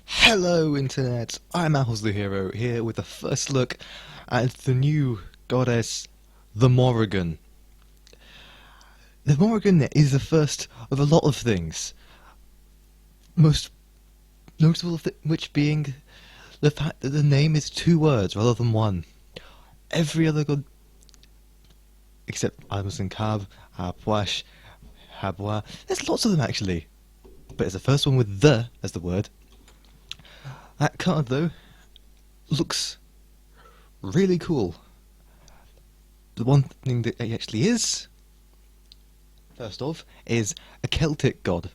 Hello Internet, I'm Apples the Hero here with the first look at the new goddess, the Morrigan. The Morrigan is the first of a lot of things, most notable of which being the fact that the name is two words rather than one. Every other god, except Amazon Cab, Habwash, Habwa, there's lots of them actually, but it's the first one with the as the word. That card though looks really cool. The one thing that it actually is, first off, is a Celtic god.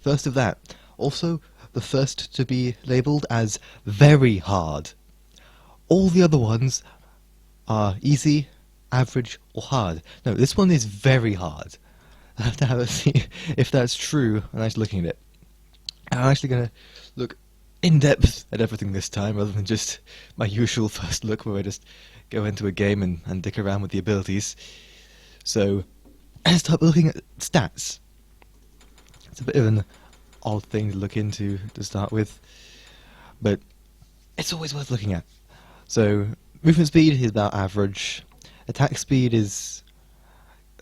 First of that. Also, the first to be labelled as very hard. All the other ones are easy, average, or hard. No, this one is very hard. I have to have a see if that's true when I'm actually looking at it. I'm actually going to look in depth at everything this time rather than just my usual first look where I just go into a game and dick around with the abilities. So let's start looking at stats. It's a bit of an odd thing to look into to start with, but it's always worth looking at. So movement speed is about average, attack speed is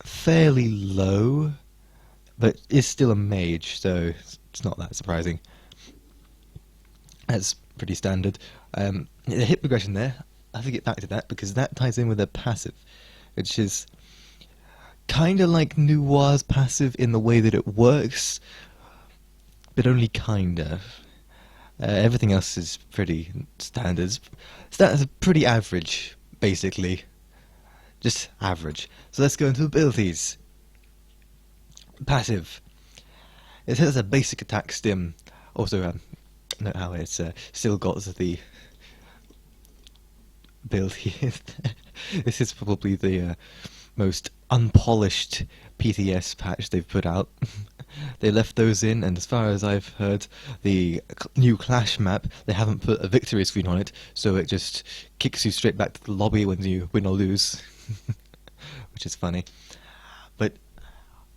fairly low, but is still a mage, so it's not that surprising. That's pretty standard. The hit progression there, I have to get back to that because that ties in with their passive, which is kind of like Noir's passive in the way that it works, but only kind of. Everything else is pretty standard. Stats are pretty average, basically. Just average. So let's go into abilities. Passive. It has a basic attack stim. Also, note how it's still got the ability. This is probably the most unpolished PTS patch they've put out. They left those in, and as far as I've heard, the new Clash map, they haven't put a victory screen on it, so it just kicks you straight back to the lobby when you win or lose, which is funny. But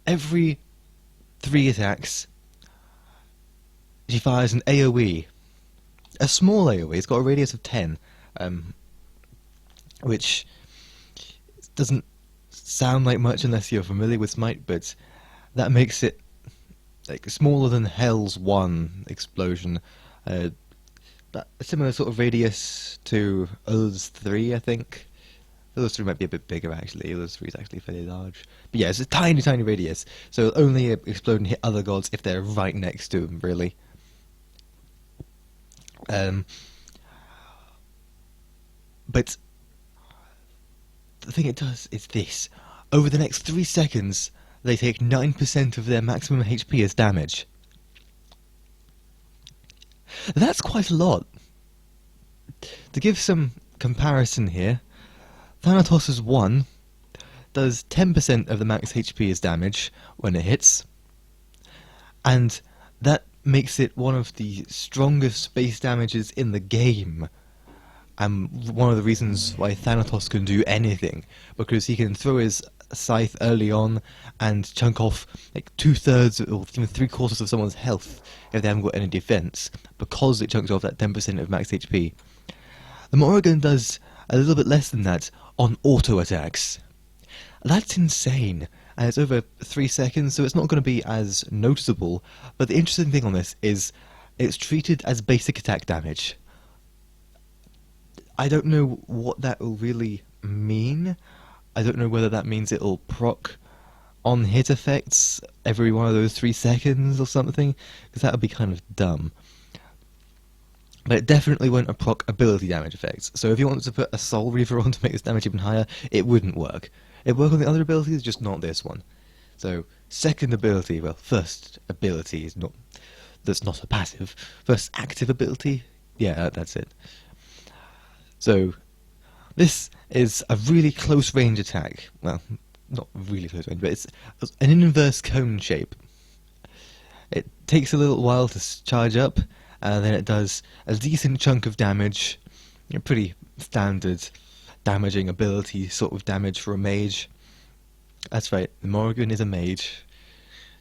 every 3 attacks, she fires an AoE. A small AoE, it's got a radius of 10, which doesn't sound like much unless you're familiar with Smite, but that makes it like smaller than Hell's 1 explosion. But a similar sort of radius to Ullr's 3, I think. Ullr's 3 might be a bit bigger actually, Ullr's 3 is actually fairly large. But yeah, it's a tiny, tiny radius, so it'll only explode and hit other gods if they're right next to them, really. But the thing it does is this. Over the next 3 seconds, they take 9% of their maximum HP as damage. That's quite a lot. To give some comparison here, Thanatos' 1 does 10% of the max HP as damage when it hits, and that makes it one of the strongest base damages in the game. And one of the reasons why Thanatos can do anything, because he can throw his scythe early on and chunk off like 2/3 or even 3/4 of someone's health if they haven't got any defense, because it chunks off that 10% of max HP. The Morrigan does a little bit less than that on auto attacks. That's insane, and it's over 3 seconds, so it's not going to be as noticeable, but the interesting thing on this is it's treated as basic attack damage. I don't know what that will really mean. I don't know whether that means it'll proc on hit effects every one of those 3 seconds or something, because that would be kind of dumb. But it definitely won't proc ability damage effects, so if you wanted to put a Soul Reaver on to make this damage even higher, it wouldn't work. It would work on the other abilities, just not this one. So, second ability, well, first ability is not, that's not a passive. First active ability, yeah, that's it. So, this is a really close range attack. Well, not really close range, but it's an inverse cone shape. It takes a little while to charge up, and then it does a decent chunk of damage. Pretty standard damaging ability sort of damage for a mage. That's right, the Morrigan is a mage.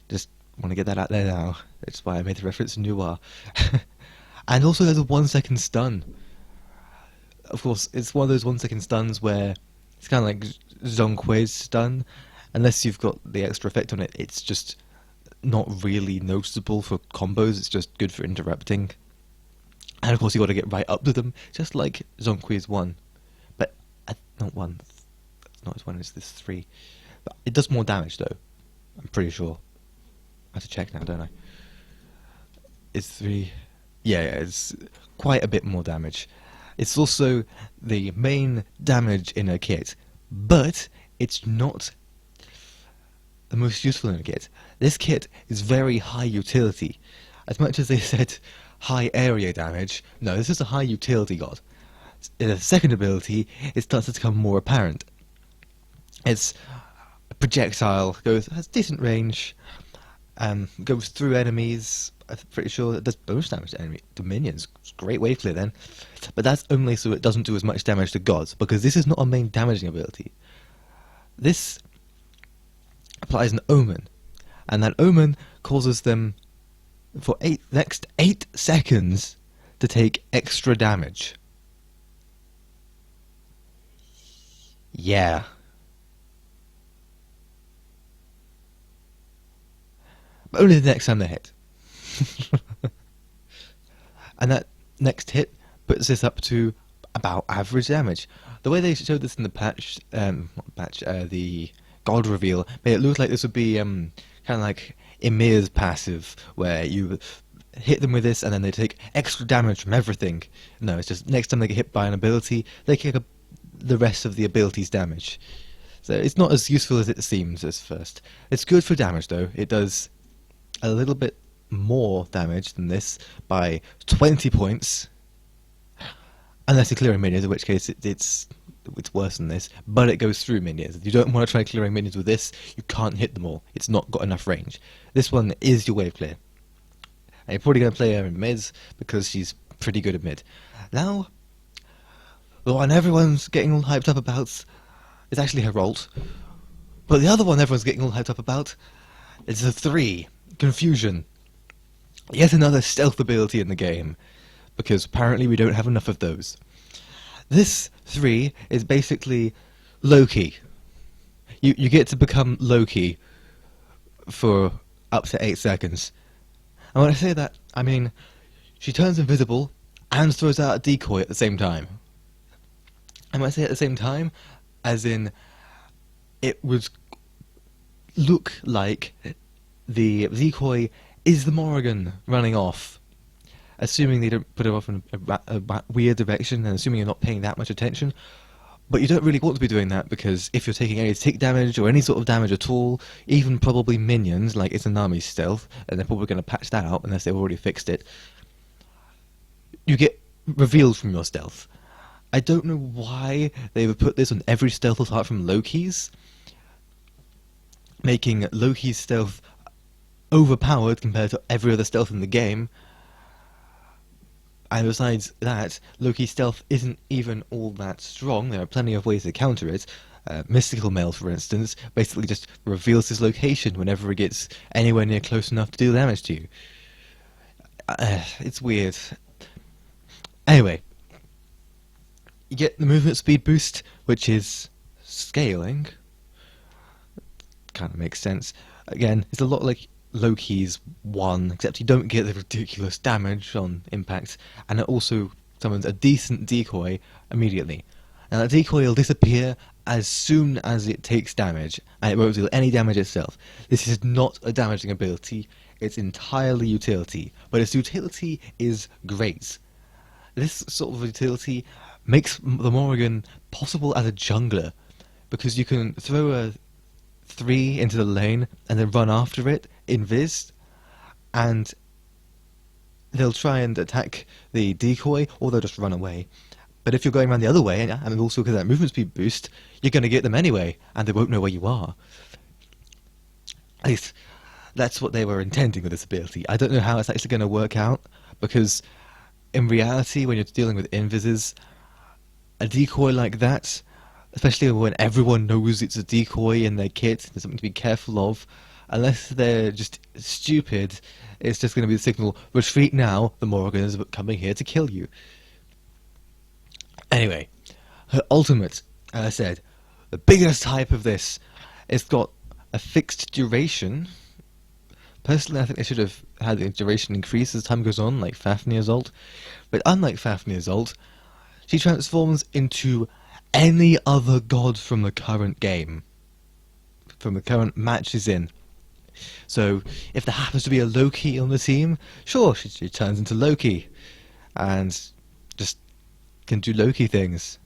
Just want to get that out there now. That's why I made the reference to Noir. And also there's a 1 second stun. Of course, it's one of those 1 second stuns where it's kind of like Zhonghui's stun. Unless you've got the extra effect on it, it's just not really noticeable for combos, it's just good for interrupting. And of course you got to get right up to them, just like Zhonghui's 1. But, not 1, that's not his 1, it's this 3. But it does more damage though, I'm pretty sure. I have to check now, don't I? It's 3... yeah, it's quite a bit more damage. It's also the main damage in a kit, but it's not the most useful in a kit. This kit is very high utility. As much as they said high area damage, no, this is a high utility god. In a second ability, it starts to become more apparent. It's a projectile, has decent range, goes through enemies. I'm pretty sure it does bonus damage to minions. It's great wave clear then. But that's only so it doesn't do as much damage to gods, because this is not a main damaging ability. This applies an omen, and that omen causes them for next 8 seconds to take extra damage. Yeah. But only the next time they hit. And that next hit puts this up to about average damage. The way they showed this in the patch, the god reveal, made it look like this would be kind of like Emir's passive, where you hit them with this and then they take extra damage from everything. No, it's just next time they get hit by an ability, they kick up the rest of the ability's damage. So it's not as useful as it seems at first. It's good for damage though. It does a little bit more damage than this by 20 points. Unless you're clearing minions, in which case it's worse than this, but it goes through minions. If you don't want to try clearing minions with this, you can't hit them all. It's not got enough range. This one is your wave clear. And you're probably going to play her in mids, because she's pretty good at mid. Now, the one everyone's getting all hyped up about is actually her ult. But the other one everyone's getting all hyped up about is the 3, Confusion. Yet another stealth ability in the game, because apparently we don't have enough of those. This 3 is basically LOKI. You get to become LOKI for up to 8 seconds. And when I say that, I mean she turns invisible and throws out a decoy at the same time. And when I say at the same time, as in it would look like the decoy is the Morrigan running off. Assuming they don't put it off in a weird direction, and assuming you're not paying that much attention. But you don't really want to be doing that, because if you're taking any tick damage or any sort of damage at all, even probably minions, like Izanami's stealth, and they're probably going to patch that out unless they've already fixed it, you get revealed from your stealth. I don't know why they would put this on every stealth apart from Loki's, making Loki's stealth overpowered compared to every other stealth in the game. And besides that, Loki's stealth isn't even all that strong. There are plenty of ways to counter it. Mystical Mail, for instance, basically just reveals his location whenever it gets anywhere near close enough to deal damage to you. It's weird. Anyway, you get the movement speed boost, which is scaling. Kind of makes sense. Again, it's a lot like Loki's 1, except you don't get the ridiculous damage on impact, and it also summons a decent decoy immediately. Now that decoy will disappear as soon as it takes damage, and it won't deal any damage itself. This is not a damaging ability, it's entirely utility, but its utility is great. This sort of utility makes the Morrigan possible as a jungler, because you can throw a 3 into the lane and then run after it, invis, and they'll try and attack the decoy, or they'll just run away. But if you're going around the other way, and also because of that movement speed boost, you're going to get them anyway, and they won't know where you are. At least, that's what they were intending with this ability. I don't know how it's actually going to work out, because in reality, when you're dealing with invises, a decoy like that, especially when everyone knows it's a decoy in their kit, there's something to be careful of, unless they're just stupid, it's just going to be the signal, retreat now, the Morrigan is coming here to kill you. Anyway, her ultimate, as I said, the biggest hype of this, it's got a fixed duration. Personally, I think they should have had the duration increase as time goes on, like Fafnir's ult. But unlike Fafnir's ult, she transforms into any other god from the current game, from the current matches in. So, if there happens to be a Loki on the team, sure, she turns into Loki, and just can do Loki things.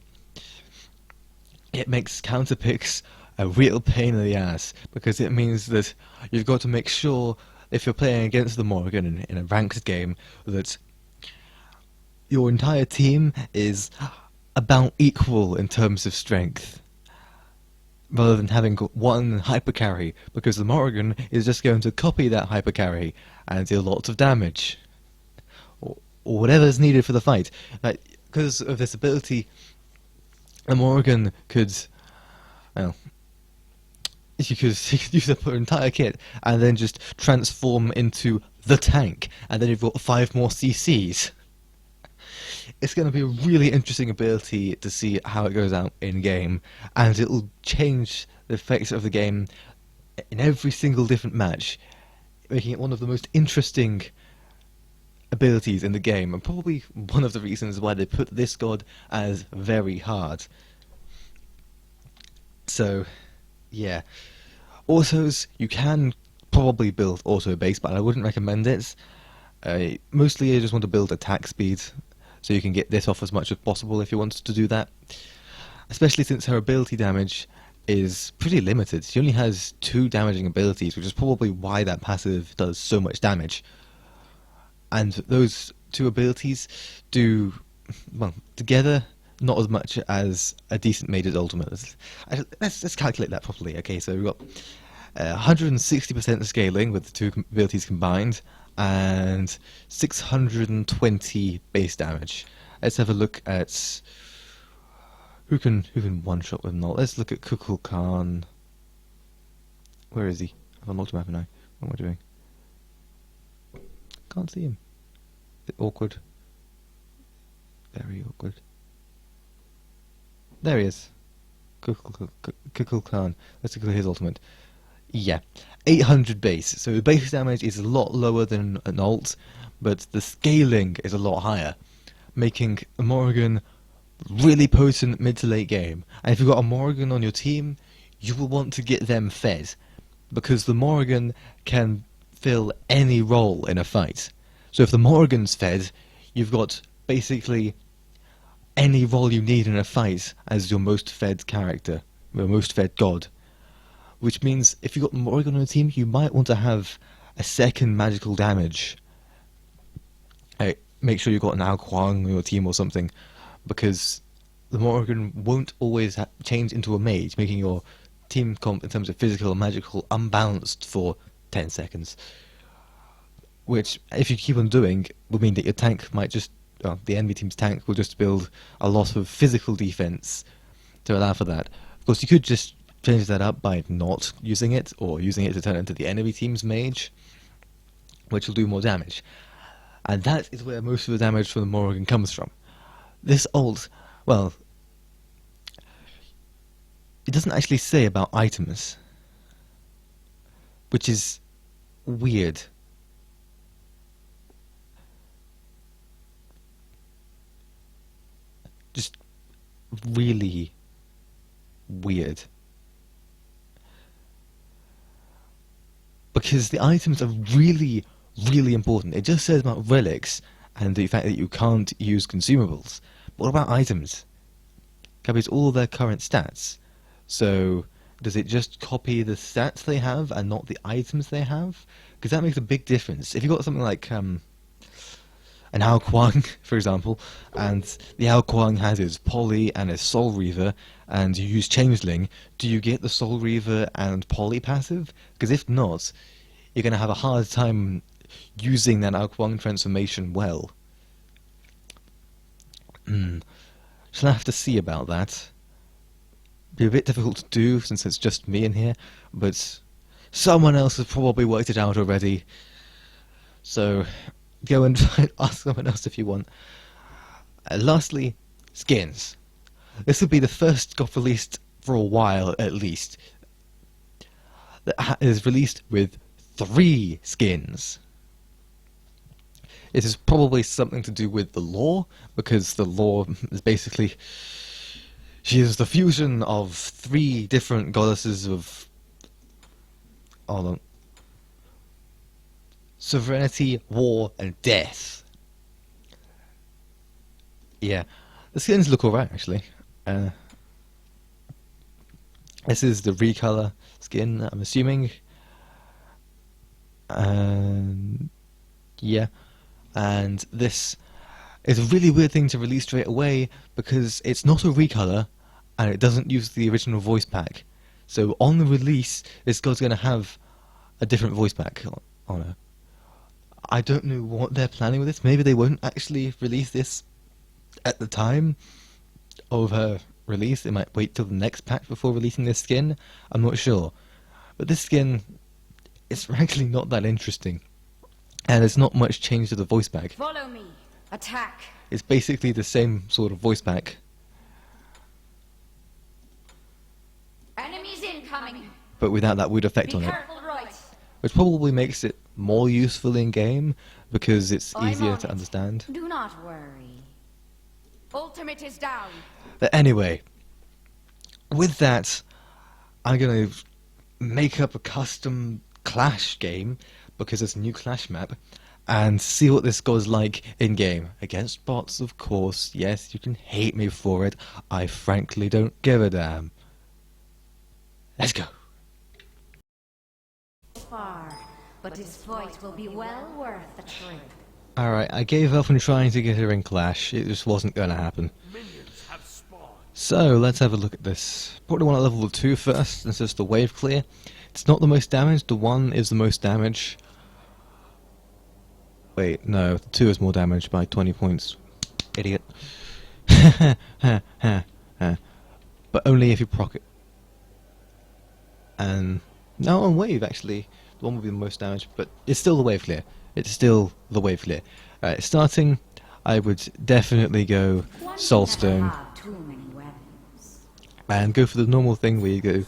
It makes counter picks a real pain in the ass, because it means that you've got to make sure, if you're playing against the Morrigan in a ranked game, that your entire team is about equal in terms of strength, rather than having one hyper carry, because the Morrigan is just going to copy that hyper carry and deal lots of damage, or whatever's needed for the fight. Because of this ability, the Morrigan could, well, you could use up her entire kit and then just transform into the tank, and then you've got 5 more CCs. It's going to be a really interesting ability to see how it goes out in game, and it'll change the effects of the game in every single different match, making it one of the most interesting abilities in the game, and probably one of the reasons why they put this god as very hard. So, yeah. Autos, you can probably build auto base, but I wouldn't recommend it. Mostly you just want to build attack speed, so you can get this off as much as possible if you want to do that. Especially since her ability damage is pretty limited. She only has 2 damaging abilities, which is probably why that passive does so much damage. And those 2 abilities do, well, together, not as much as a decent mage's ultimate. Let's calculate that properly. Okay, so we've got 160% scaling with the 2 abilities combined, and 620 base damage. Let's have a look at who can one-shot with Null. Let's look at Kukul Khan. Where is he? I've unlocked him, haven't I? What am I doing? Can't see him. Bit awkward. Very awkward. There he is. Kukul Khan. Let's look at his ultimate. Yeah, 800 base. So the base damage is a lot lower than an ult, but the scaling is a lot higher, making a Morrigan really potent mid to late game. And if you've got a Morrigan on your team, you will want to get them fed, because the Morrigan can fill any role in a fight. So if the Morrigan's fed, you've got basically any role you need in a fight as your most fed character, your most fed god. Which means if you've got Morrigan on your team, you might want to have a second magical damage. Make sure you've got an Ao Kuang on your team or something, because the Morrigan won't always change into a mage, making your team comp in terms of physical and magical unbalanced for 10 seconds. Which, if you keep on doing, will mean that your tank might just, the enemy team's tank will just build a lot of physical defense to allow for that. Of course, you could just change that up by not using it, or using it to turn into the enemy team's mage, which will do more damage. And that is where most of the damage from the Morrigan comes from. This ult, well, it doesn't actually say about items, which is weird. Just really weird. Because the items are really, really important. It just says about relics and the fact that you can't use consumables. But what about items? It copies all their current stats. So does it just copy the stats they have and not the items they have? Because that makes a big difference. If you've got something like an Ao Kuang, for example, and the Ao Kuang has his Poly and his Soul Reaver, and you use Changeling, do you get the Soul Reaver and Poly passive? Because if not, you're going to have a hard time using that Ao Kuang transformation well. Shall I have to see about that? Be a bit difficult to do since it's just me in here, but Someone else has probably worked it out already. So go and ask someone else if you want. Lastly, skins. This will be the first got released for a while at least that is released with 3 skins. It is probably something to do with the lore, because the lore is basically she is the fusion of 3 different goddesses of serenity, war, and death. Yeah, the skins look alright actually. This is the recolor skin, I'm assuming. Yeah, and this is a really weird thing to release straight away because it's not a recolor and it doesn't use the original voice pack. So on the release, this god's going to have a different voice pack on her. I don't know what they're planning with this. Maybe they won't actually release this at the time of her release. They might wait till the next pack before releasing this skin. I'm not sure. But this skin is actually not that interesting. And there's not much change to the voice pack. Follow me. Attack. It's basically the same sort of voice pack. Enemies incoming. But without that weird effect on it. Right. Which probably makes it more useful in game because it's easier to understand. Do not worry. Ultimate is down. But anyway, with that, I'm going to make up a custom Clash game because it's a new Clash map and see what this goes like in game. Against bots, of course. Yes, you can hate me for it. I frankly don't give a damn. Let's go. Far, but this fight will be well worth the trip. Alright, I gave up on trying to get her in Clash. It just wasn't going to happen. So, let's have a look at this. Probably want to level 2 first, since it's the wave clear. It's not the most damage, the 1 is the most damage. Wait, no, the 2 is more damage by 20 points. Idiot. But only if you proc it. And no, on wave actually, the 1 will be the most damage, but it's still the wave clear. It's still the wave clear. Alright, starting, I would definitely go Soulstone. And go for the normal thing where you go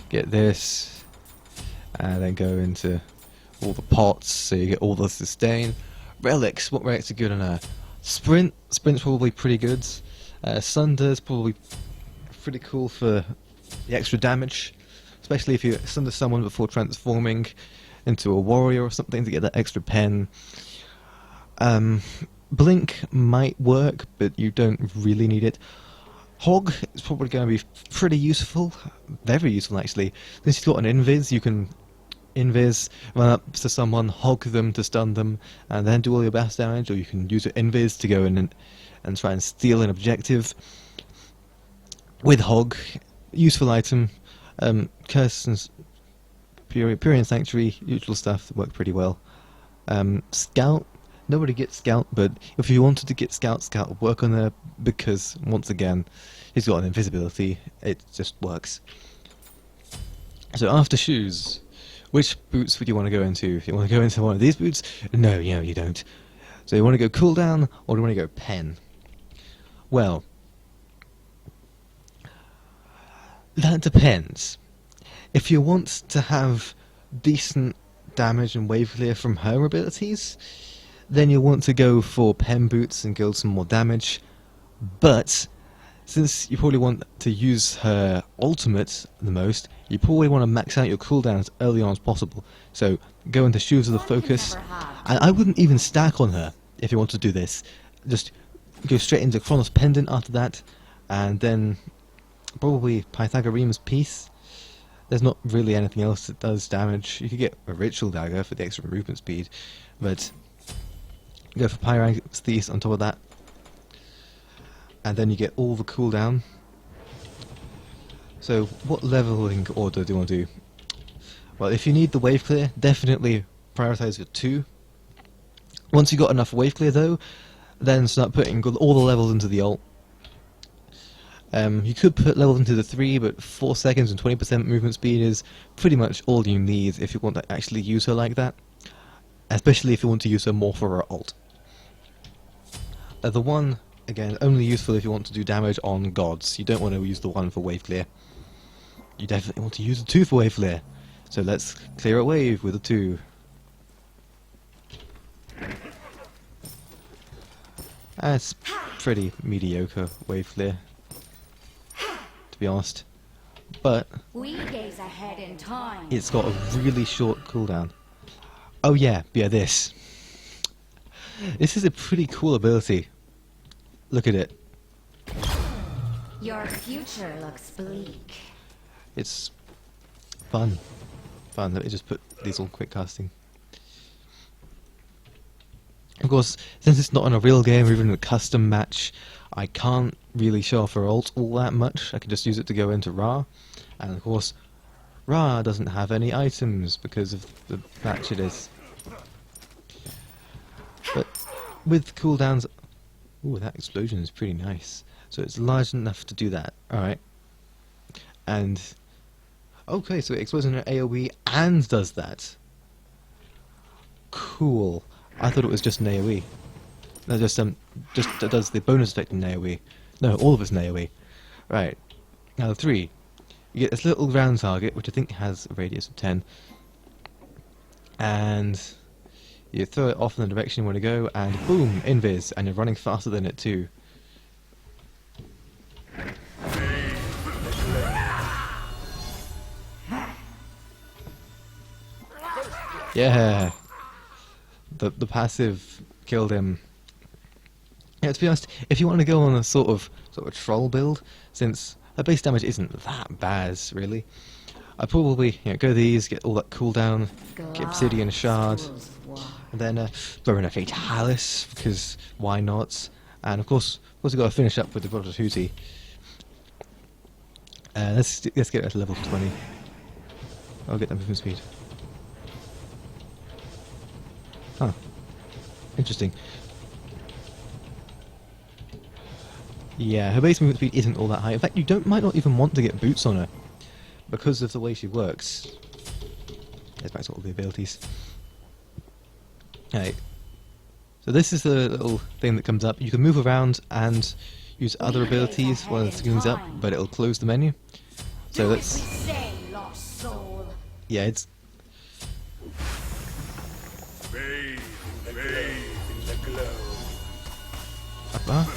get this, and then go into all the pots, so you get all the sustain. Relics, what relics are good on her? Sprint's probably pretty good. Sunder's probably pretty cool for the extra damage, especially if you sunder someone before transforming into a warrior or something to get that extra pen. Blink might work, but you don't really need it. Hog is probably going to be pretty useful, very useful actually. Since you've got an invis, you can invis, run up to someone, hog them to stun them, and then do all your best damage, or you can use your invis to go in and try and steal an objective. With Hog, useful item, Curse and Purian Sanctuary, usual stuff that work pretty well. Scout, nobody gets Scout, but if you wanted to get Scout will work on there because, once again, he's got an invisibility, it just works. So after shoes, which boots would you want to go into? If you want to go into one of these boots, no, you don't. So you want to go cooldown, or do you want to go pen? Well, that depends. If you want to have decent damage and wave clear from her abilities, then you'll want to go for pen boots and build some more damage. But since you probably want to use her ultimate the most, you probably want to max out your cooldowns early on as possible. So go into Shoes of the Focus, and I wouldn't even stack on her if you want to do this. Just go straight into Chronos Pendant after that, and then probably Pythagorean's Piece. There's not really anything else that does damage. You could get a Ritual Dagger for the extra movement speed, but go for Pythagorean's on top of that, and then you get all the cooldown. So what leveling order do you want to do? Well, if you need the wave clear, definitely prioritize with 2. Once you've got enough wave clear though, then start putting all the levels into the ult. You could put level into the 3, but 4 seconds and 20% movement speed is pretty much all you need if you want to actually use her like that. Especially if you want to use her more for her ult. The one, again, only useful if you want to do damage on gods. You don't want to use the 1 for wave clear. You definitely want to use the 2 for wave clear. So let's clear a wave with the 2. That's pretty mediocre wave clear, to be honest. But We gaze ahead in time. it's got a really short cooldown. Oh yeah, this. This is a pretty cool ability. Look at it. Your future looks bleak. It's fun. Fun. Let me just put these on quick casting. Of course, since it's not on a real game or even a custom match, I can't really show off her ult all that much. I can just use it to go into Ra. And of course, Ra doesn't have any items because of the match it is. But with cooldowns... Ooh, that explosion is pretty nice. So it's large enough to do that. Alright. And... Okay, so it explodes in an AoE and does that. Cool. I thought it was just an AoE. No, just does the bonus effect in AoE. No, all of it's in AoE. Right. Now the 3. You get this little round target, which I think has a radius of 10. And you throw it off in the direction you want to go, and boom, invis, and you're running faster than it too. Yeah. The passive killed him. Yeah, to be honest, if you want to go on a sort of troll build, since her base damage isn't that bad, really, I'd probably go these, get all that cooldown, get Obsidian Shard, and then throw in a Fatalis, because why not? And of course we've got to finish up with the Brother Hootie. Let's get her to level 20. I'll get that movement speed. Huh. Interesting. Yeah, her base movement speed isn't all that high. In fact, you might not even want to get boots on her because of the way she works. Let's back to all the abilities. Alright. So this is the little thing that comes up. You can move around and use other abilities while the screen's up, but it'll close the menu. So let's... Yeah, it's...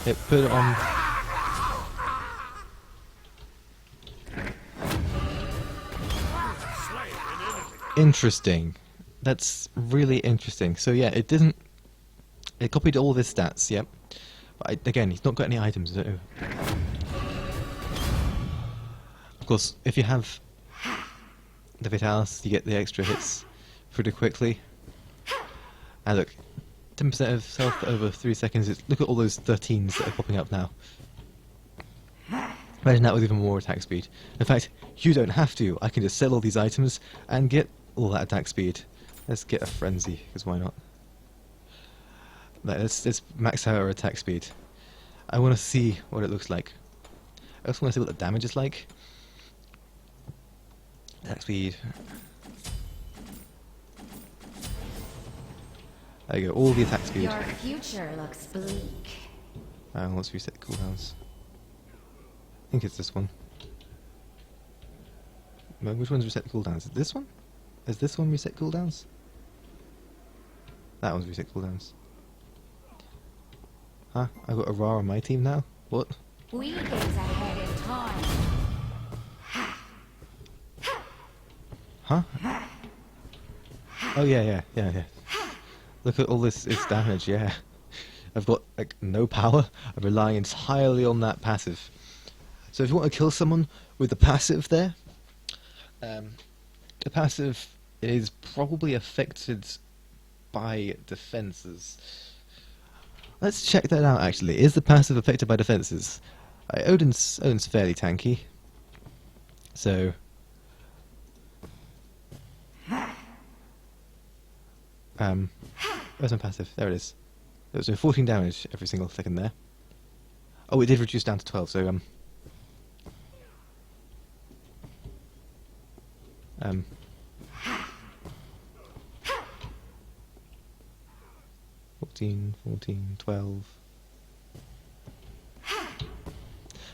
It put it on... Interesting. That's really interesting. So yeah, it didn't... It copied all of his stats, yep. But again, he's not got any items. Of course, if you have the Vitalis, you get the extra hits pretty quickly. And look, 10% of health over 3 seconds. Look at all those 13s that are popping up now. Imagine that with even more attack speed. In fact, you don't have to. I can just sell all these items and get all that attack speed. Let's get a frenzy, because why not? Let's max out our attack speed. I want to see what it looks like. I also want to see what the damage is like. Attack speed. There you go, all the attack speed. Your future looks bleak. Let's reset cooldowns. I think it's this one. No, which one's reset cooldowns? Is it this one? Is this one reset cooldowns? That one's reset cooldowns. Huh? I've got a Ra on my team now? What? We gaze ahead in time. Huh? Oh yeah. Look at all this damage, yeah. I've got like no power. I'm relying entirely on that passive. So if you want to kill someone with the passive there, the passive is probably affected by defenses. Let's check that out actually. Is the passive affected by defenses? Odin's fairly tanky. So where's my passive? There it is. It was doing 14 damage every single second there. Oh, it did reduce down to 12, so Um, 14, 14, 12.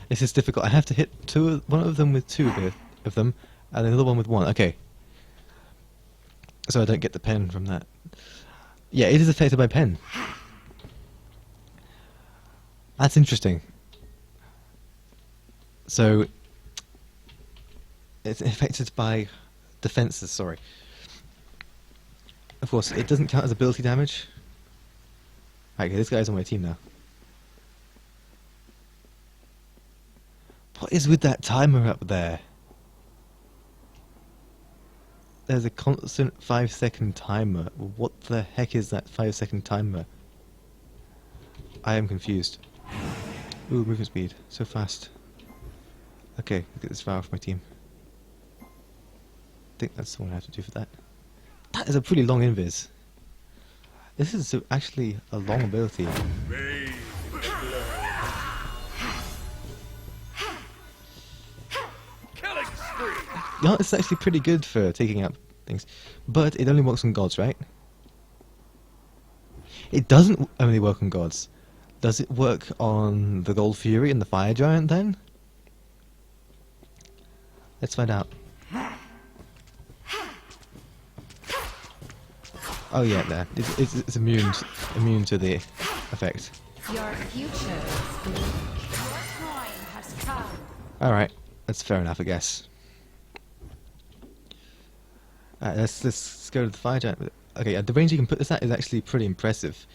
This is difficult. I have to hit one of them with two of them, and the other one with one. Okay. So I don't get the pen from that. Yeah, it is affected by pen. That's interesting. So it's affected by defenses, sorry. Of course, it doesn't count as ability damage. Okay, this guy's on my team now. What is with that timer up there? There's a constant 5-second timer. What the heck is that 5-second timer? I am confused. Ooh, movement speed. So fast. Okay, look at this far off my team. I think that's the one I have to do for that. That is a pretty long invis. This is actually a long ability. You know, it's actually pretty good for taking out things, but it only works on gods, right? It doesn't only work on gods. Does it work on the Gold Fury and the Fire Giant then? Let's find out. Oh yeah, there. It's immune to the effect. Your future is bleak. Your time has come. Alright, that's fair enough, I guess. Let's go to the Fire Giant. Okay, the range you can put this at is actually pretty impressive.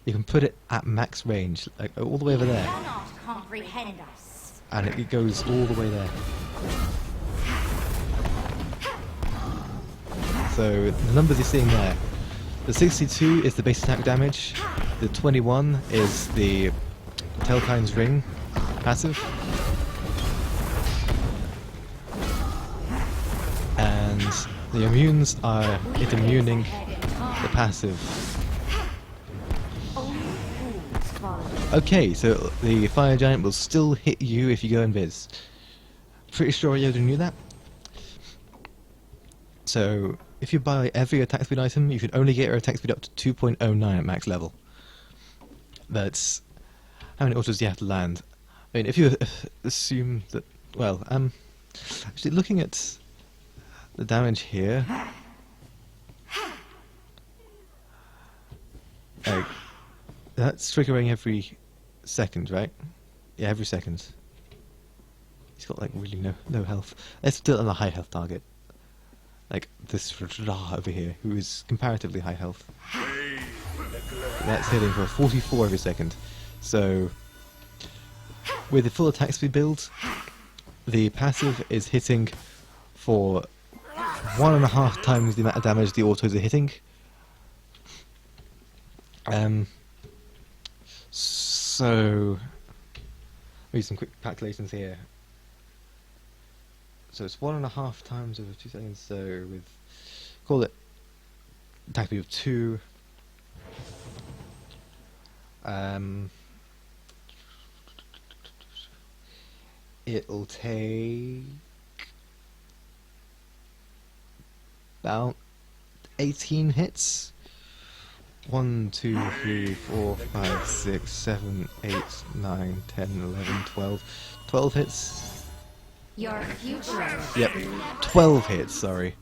You can put it at max range, like all the way over there. You cannot comprehend us. And it goes all the way there. So the numbers you're seeing there. The 62 is the base attack damage. The 21 is the Telkine's Ring passive. And the immunes are it immuning the passive. Okay, so the Fire Giant will still hit you if you go invis. Pretty sure Yoda knew that. So, if you buy every attack speed item, you can only get your attack speed up to 2.09 at max level. That's how many autos do you have to land. I mean, if you assume that, well, actually looking at the damage here, that's triggering every second, right? Yeah, every second. He's got like really no health. Let's do it on a high health target. Like this over here, who is comparatively high health. That's hitting for 44 every second. So, with the full attack speed build, the passive is hitting for 1.5 times the amount of damage the autos are hitting. So, read some quick calculations here. So it's 1.5 times over 2 seconds, so with, call it attack speed of 2. It'll take about 18 hits. 1, 2, 3, 4, 5, 6, 7, 8, 9, 10, 11, 12. 12 hits. Your future. Yep, 12 hits, sorry.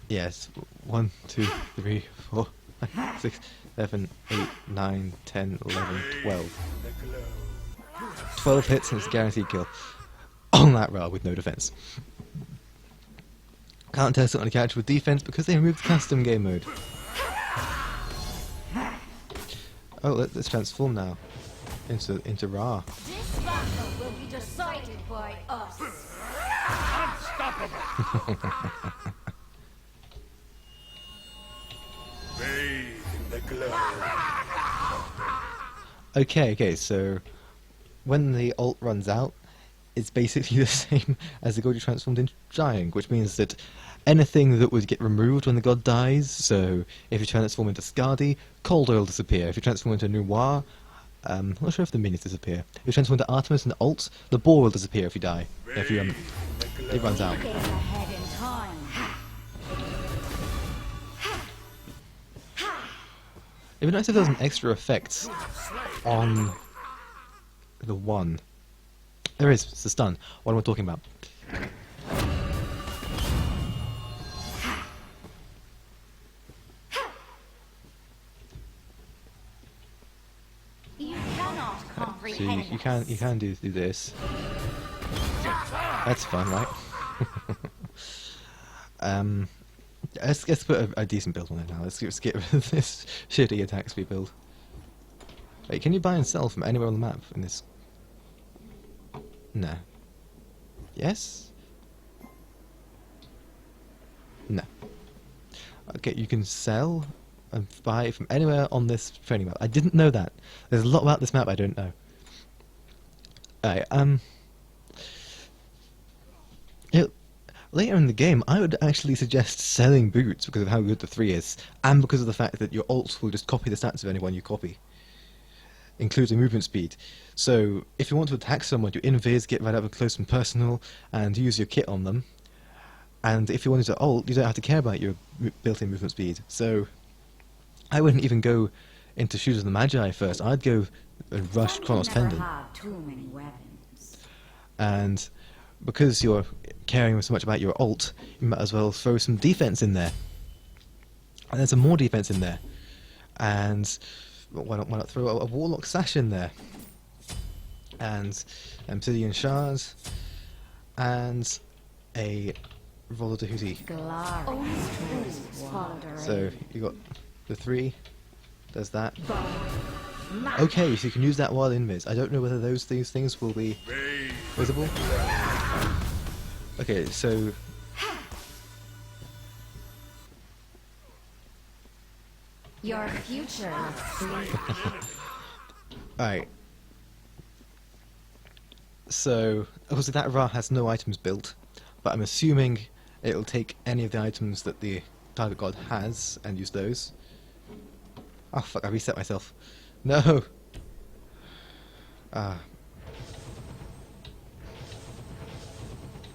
Yes, 1, 2, 3, 4, 5, 6, 7, 8, 9, 10, 11, 12. 12 hits and it's a guaranteed kill. On that rail with no defense. Can't test it on a character with defense because they removed the custom game mode. Oh, let's transform now into Ra. This battle will be decided by us. Unstoppable! Bathe in the glow. Okay, so when the ult runs out, it's basically the same as the god you transformed into Giant, which means that anything that would get removed when the god dies, so if you transform into Skadi, Cold Oil will disappear. If you transform into Noir, Not sure if the minis disappear. If you transform into Artemis and ult, the ball will disappear if you die. If you it runs out. Gaze ahead in time. It'd be nice if there was an extra effect on the one. There is, it's the stun. What am I talking about? You cannot So comprehend. you can do this. That's fun, right? Let's put a decent build on it now. Let's get rid of this shitty attack speed build. Wait, can you buy and sell from anywhere on the map in this? No. Yes? No. Okay, you can sell and buy from anywhere on this training map. I didn't know that. There's a lot about this map I don't know. Alright, later in the game, I would actually suggest selling boots because of how good the 3 is, and because of the fact that your ult will just copy the stats of anyone you copy, including movement speed. So, if you want to attack someone, you invis, get right up close and personal, and use your kit on them. And if you wanted to ult, you don't have to care about your built-in movement speed. So, I wouldn't even go into Shoes of the Magi first. I'd go and rush Chronos Never Pendant. have too many weapons. And because you're caring so much about your ult, you might as well throw some defense in there. And there's some more defense in there. And why not throw a Warlock Sash in there? And Obsidian Shards. And a Roller de Hootie. So you got the 3, there's that. Okay, so you can use that while invis. I don't know whether these things will be visible. Okay, so Your future looks bleak. alright. So obviously that Ra has no items built, but I'm assuming it'll take any of the items that the target god has and use those. Oh fuck, I reset myself. No! Ah.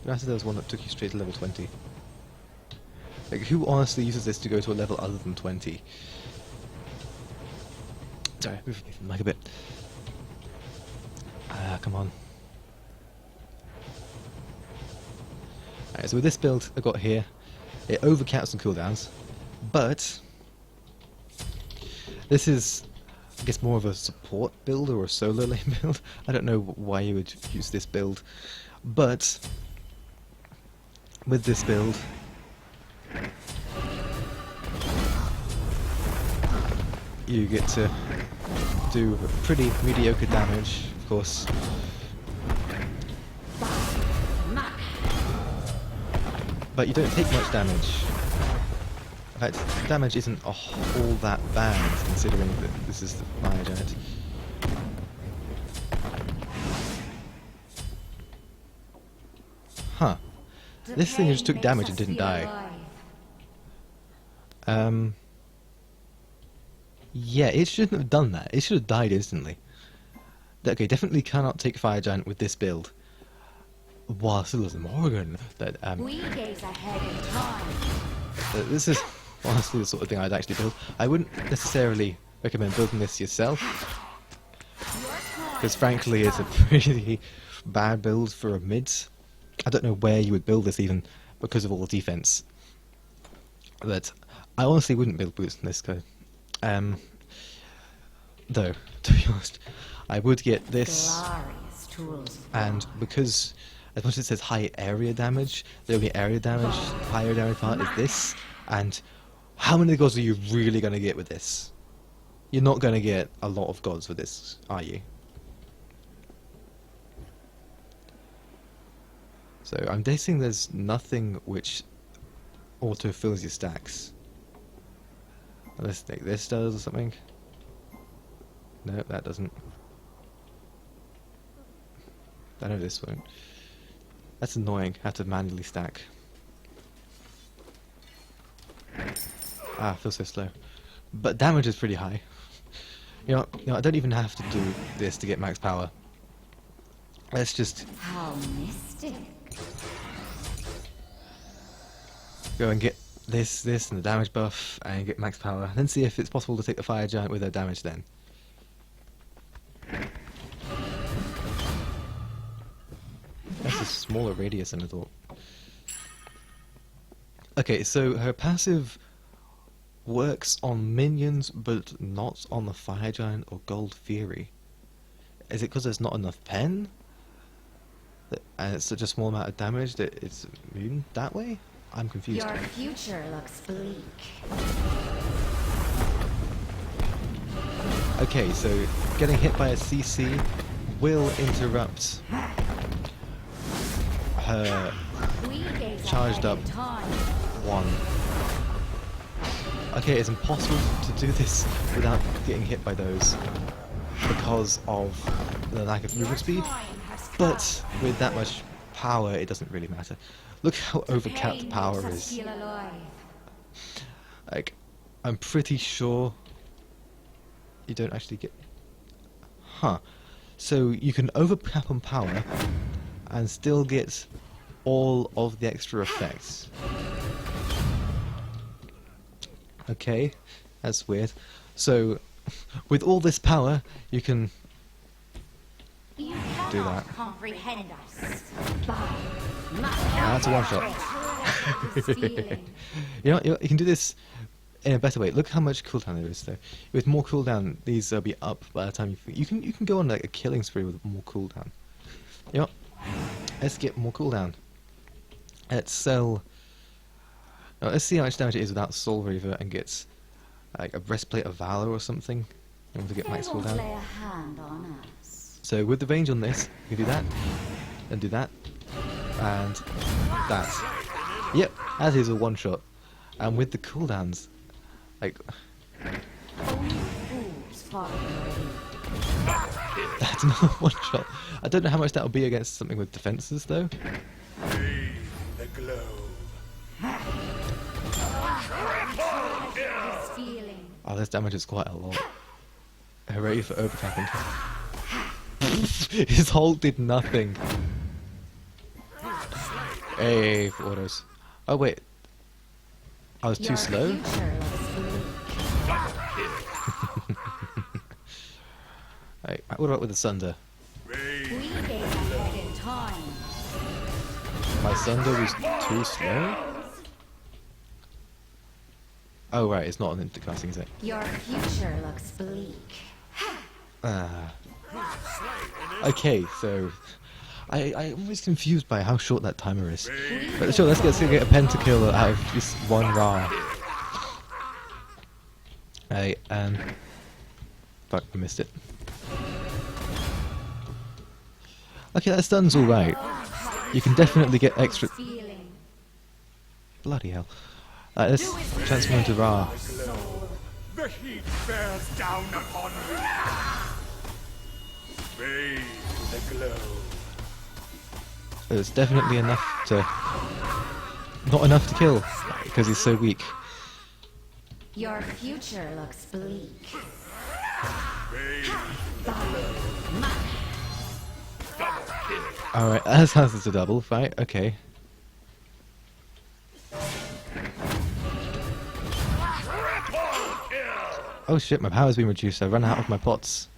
Granted there was one that took you straight to level 20. Like, who honestly uses this to go to a level other than 20? Sorry, move the mic a bit. Ah, come on. Alright, so with this build I got here, it overcaps on cooldowns, but this is, I guess, more of a support build or a solo lane build. I don't know why you would use this build, but with this build, you get to do pretty mediocre damage, of course. But you don't take much damage. In fact, damage isn't all that bad, considering that this is the Fire Giant. Huh. This thing just took damage and didn't die. Yeah, it shouldn't have done that. It should have died instantly. Okay, definitely cannot take Fire Giant with this build. While still as a Morrigan. We gaze ahead in time. This is honestly the sort of thing I'd actually build. I wouldn't necessarily recommend building this yourself, because frankly it's a pretty bad build for a mid. I don't know where you would build this even, because of all the defense. But I honestly wouldn't build boots in this code. Though, to be honest, I would get this, Glorious tools. and because as much as it says high area damage, the only area damage, higher damage part is this, and how many gods are you really going to get with this? You're not going to get a lot of gods with this, are you? So I'm guessing there's nothing which auto-fills your stacks. Unless this does or something. No, that doesn't. I know this won't. That's annoying, have to manually stack. Ah, feels so slow. But damage is pretty high. I don't even have to do this to get max power. Let's just How mystic. go and get this, and the damage buff, and get max power. Then see if it's possible to take the fire giant with their damage then. That's a smaller radius than I thought. Okay, so her passive works on minions, but not on the fire giant or gold fury. Is it because there's not enough pen? And it's such a small amount of damage that it's immune that way? I'm confused. Your future looks bleak. Okay, so getting hit by a CC will interrupt her We gaze charged ahead up in time. one. Okay, it's impossible to do this without getting hit by those because of the lack of movement speed, Time has come. but with that much power it doesn't really matter. Look how overcapped the Pain power makes us is. feel alive. Like, I'm pretty sure you don't actually get... Huh. So you can overcap on power and still get all of the extra effects. Okay, that's weird. So, with all this power, you can You do cannot that. comprehend us. Bah. That's a one-shot. This feeling. You can do this in a better way. Look how much cooldown there is, though. With more cooldown, these will be up by the time you can go on like a killing spree with more cooldown. You know, let's get more cooldown. Let's sell. Let's see how much damage it is without Soul Reaver and gets like a breastplate of valor or something. In order to get They max won't cooldown. lay a hand on us. So with the range on this, you can do that, and do that, and that. Yep, that is a one-shot. And with the cooldowns, like, Only fools follow the lead. that's another one-shot. I don't know how much that will be against something with defenses, though. Breathe the glow. This feeling. Oh, this damage is quite a lot. Hooray for overcapping. His hold did nothing. Hey, for autos. Oh wait, I was too Your slow? future looks bleak. Hey, what about with the Sunder? Breathe. We gaze ahead in time. My Sunder was too slow? Oh right, it's not an intercasting, is it? Your future looks bleak. Ah. Okay, so I'm always confused by how short that timer is. But sure, let's get a pentakill out of just one Ra. Hey, fuck, I missed it. Okay, that stun's alright. You can definitely get extra. Feeling. Bloody hell. Let's transform into Ra. The heat bears down upon me. Bathe the glow. It's definitely enough to. Not enough to kill, because he's so weak. Your future looks bleak. Alright, that sounds as a double, right? Okay. Oh shit, my power's been reduced. I run out of my pots.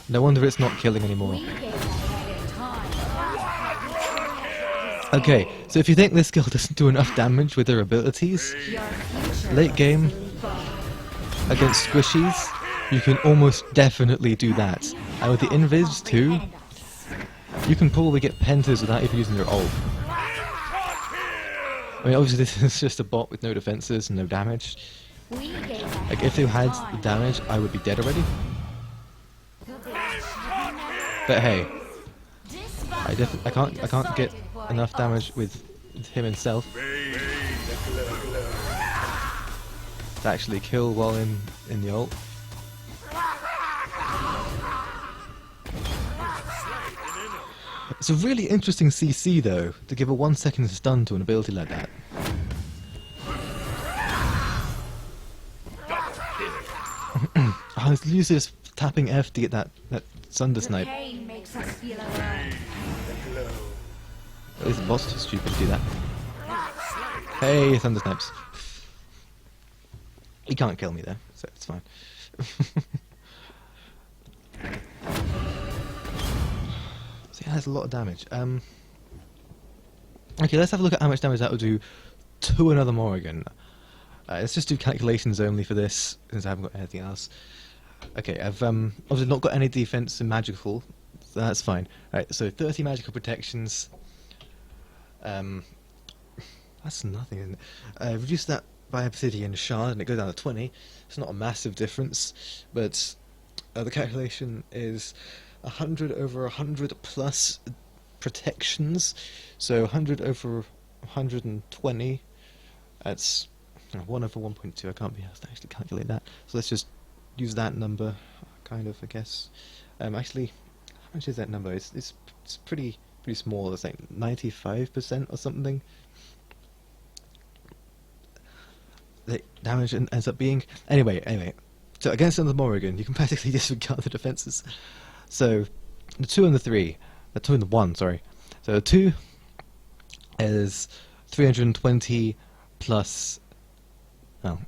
No wonder it's not killing anymore. We gaze ahead in time. Okay, so if you think this skill doesn't do enough damage with her abilities, Your future late looks game bleak. against squishies, you can almost definitely do that. And with the invis too, Comprehend us. you can probably get pentas without even using your ult. I mean, obviously this is just a bot with no defenses and no damage. We gaze ahead Like, if they in had the time. damage, I would be dead already. But hey, I can't get enough damage with him himself Bathe the glow. to actually kill while in the ult. It's a really interesting CC though, to give a 1 second stun to an ability like that. I was usually just tapping F to get that Thunder The Snipe. pain makes us feel alive. This bot's too stupid to do that. Hey, Thunder Snipes. He can't kill me though, so it's fine. So yeah, that's a lot of damage. Okay, let's have a look at how much damage that would do to another Morrigan. Let's just do calculations only for this, since I haven't got anything else. Okay, I've obviously not got any defense in magical, so that's fine. Right, so 30 magical protections. That's nothing, isn't it? Reduce that by obsidian shard, and it goes down to 20. It's not a massive difference, but the calculation is 100 over 100 plus protections. So 100 over 120. That's 1 over 1.2. I can't be asked to actually calculate that. So let's just use that number, kind of, I guess. Actually, how much is that number? It's pretty small. It's like 95% or something. The damage ends up being anyway. So against another Morrigan, you can practically disregard the defenses. So the 2 and the 3, the 2 and the 1, sorry. So the 2 is 320 plus. Well,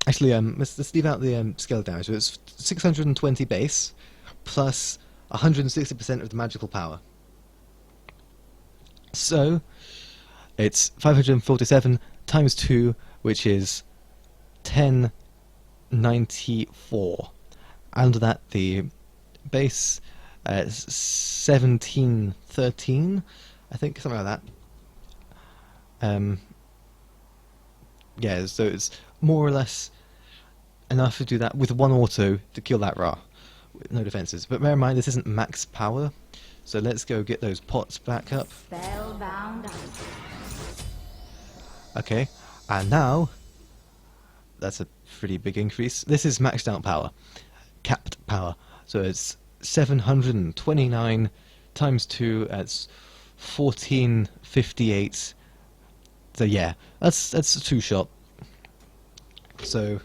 actually, let's leave out the scale damage. So it's 620 base plus 160% of the magical power. So it's 547 times 2, which is 1094. Under that, the base is 1713, I think, something like that. Yeah, so it's more or less enough to do that with one auto to kill that Ra. With no defenses. But bear in mind, this isn't max power, so let's go get those pots back up. Spellbound. Okay, and now that's a pretty big increase. This is maxed out power, capped power. So it's 729 times 2. That's 1458. So yeah, that's a 2-shot. So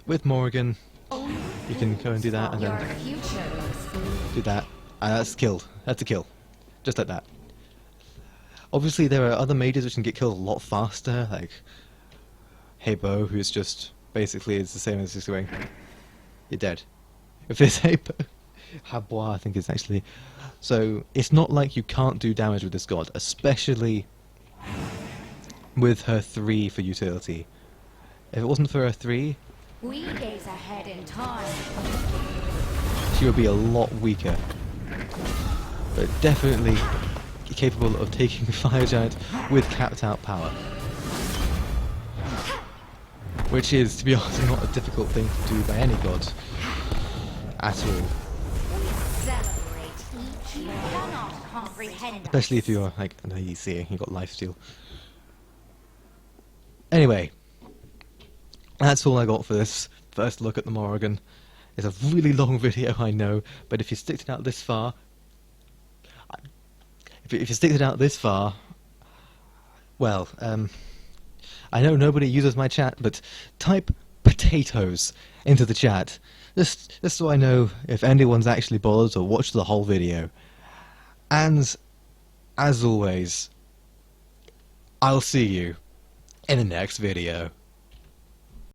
with Morrigan, you can go and do that, and Your then future looks blue. do that, and that's killed. That's a kill, just like that. Obviously, there are other mages which can get killed a lot faster, like Hebo, who's just basically it's the same as just going, you're dead. If it's Hebo, Habois, I think it's actually. So it's not like you can't do damage with this god, especially with her 3 for utility. If it wasn't for her 3, We gaze ahead in time. she would be a lot weaker. But definitely capable of taking the Fire Giant with capped out power. Which is, to be honest, not a difficult thing to do by any god. At all. Celebrate each. You cannot comprehend. Especially if you're like an ADC and you've got lifesteal. Anyway, that's all I got for this first look at the Morrigan. It's a really long video, I know, but if you stick it out this far, if you stick it out this far, well, I know nobody uses my chat, but type potatoes into the chat, just so I know if anyone's actually bothered or watched the whole video. And as always, I'll see you in the next video.